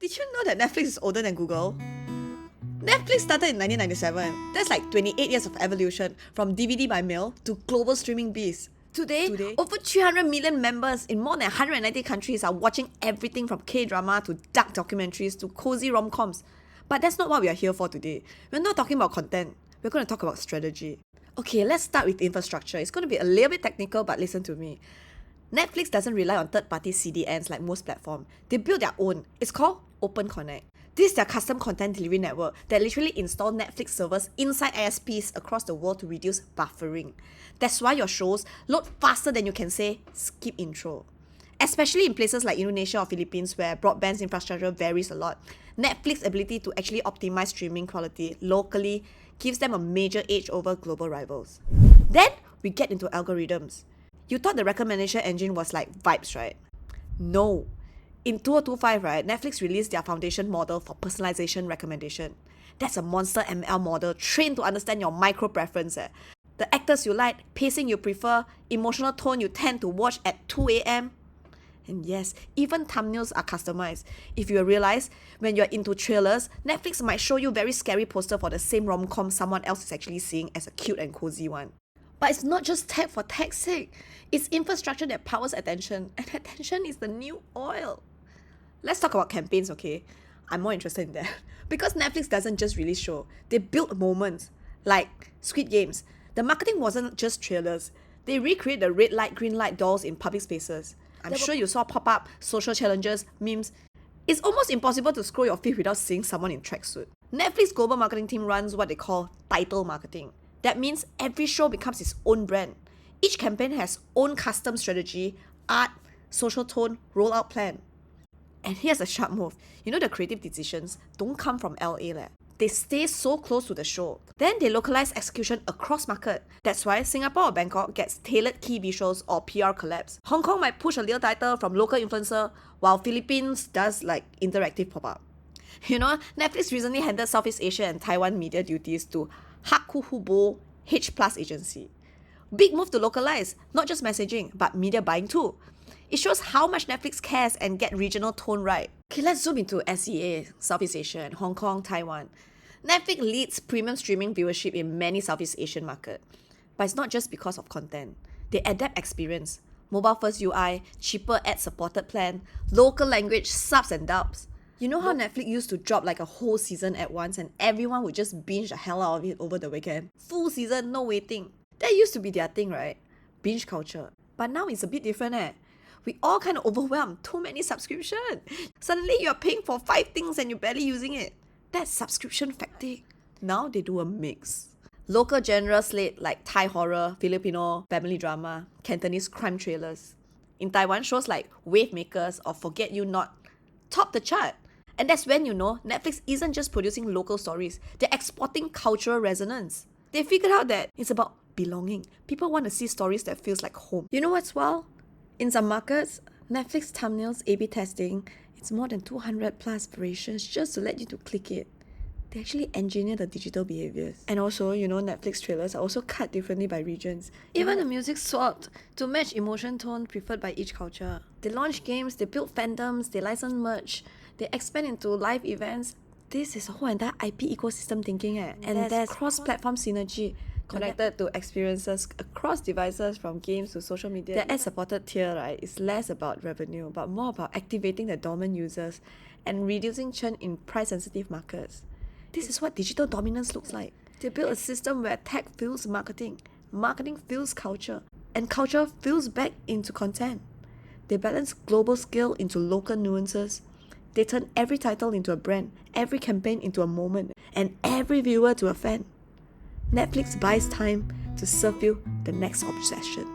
Did you know that Netflix is older than Google? Netflix started in 1997. That's like 28 years of evolution from DVD by mail to global streaming beast. Today, over 300 million members in more than 190 countries are watching everything from K-drama to dark documentaries to cozy rom-coms. But that's not what we are here for today. We're not talking about content. We're going to talk about strategy. Okay, let's start with infrastructure. It's going to be a little bit technical, but listen to me. Netflix doesn't rely on third-party CDNs like most platforms. They build their own. It's called Open Connect. This is their custom content delivery network that literally install Netflix servers inside ISPs across the world to reduce buffering. That's why your shows load faster than you can say skip intro. Especially in places like Indonesia or Philippines where broadband infrastructure varies a lot, Netflix's ability to actually optimize streaming quality locally gives them a major edge over global rivals. Then we get into algorithms. You thought the recommendation engine was like Vibes, right? No. In 2025, right, Netflix released their foundation model for personalization recommendation. That's a monster ML model trained to understand your micro preference. The actors you like, pacing you prefer, emotional tone you tend to watch at 2 a.m. And yes, even thumbnails are customized. If you realize, when you're into trailers, Netflix might show you very scary poster for the same rom-com someone else is actually seeing as a cute and cozy one. But it's not just tech for tech's sake. It's infrastructure that powers attention, and attention is the new oil. Let's talk about campaigns, okay? I'm more interested in that. Because Netflix doesn't just release shows, they build moments. Like Squid Games. The marketing wasn't just trailers. They recreate the red light, green light dolls in public spaces. I'm sure you saw pop-up, social challenges, memes. It's almost impossible to scroll your feed without seeing someone in tracksuit. Netflix global marketing team runs what they call title marketing. That means every show becomes its own brand. Each campaign has own custom strategy, art, social tone, rollout plan. And here's a sharp move. You know the creative decisions don't come from LA. They stay so close to the show. Then they localize execution across market. That's why Singapore or Bangkok gets tailored key visuals or PR collabs. Hong Kong might push a little title from local influencer, while Philippines does like interactive pop-up. You know, Netflix recently handed Southeast Asia and Taiwan media duties to Hakuhubo H+ agency. Big move to localize, not just messaging, but media buying too. It shows how much Netflix cares and get regional tone right. Okay, let's zoom into SEA, Southeast Asia, and Hong Kong, Taiwan. Netflix leads premium streaming viewership in many Southeast Asian markets. But it's not just because of content. They adapt experience. Mobile-first UI, cheaper ad-supported plan, local language, subs and dubs. You know how Netflix used to drop like a whole season at once and everyone would just binge the hell out of it over the weekend? Full season, no waiting. That used to be their thing, right? Binge culture. But now it's a bit different. We all kind of overwhelmed. Too many subscriptions. Suddenly you're paying for 5 things and you're barely using it. That's subscription fatigue. Now they do a mix. Local genre slate like Thai horror, Filipino family drama, Cantonese crime trailers. In Taiwan, shows like Wave Makers or Forget You Not top the chart. And that's when you know Netflix isn't just producing local stories. They're exporting cultural resonance. They figured out that it's about belonging. People want to see stories that feels like home. You know what's wild? In some markets, Netflix thumbnails A/B testing, it's more than 200 plus variations just to let you to click it. They actually engineer the digital behaviors. And also, you know, Netflix trailers are also cut differently by regions. Even the music swapped to match emotion tone preferred by each culture. They launch games, they build fandoms, they license merch, they expand into live events. This is a whole entire IP ecosystem thinking. And there's cross-platform synergy connected to experiences across devices from games to social media. The ad-supported tier, right, is less about revenue, but more about activating the dormant users and reducing churn in price-sensitive markets. This is what digital dominance looks like. They build a system where tech fuels marketing, marketing fuels culture, and culture fuels back into content. They balance global scale into local nuances. They turn every title into a brand, every campaign into a moment, and every viewer to a fan. Netflix buys time to serve you the next obsession.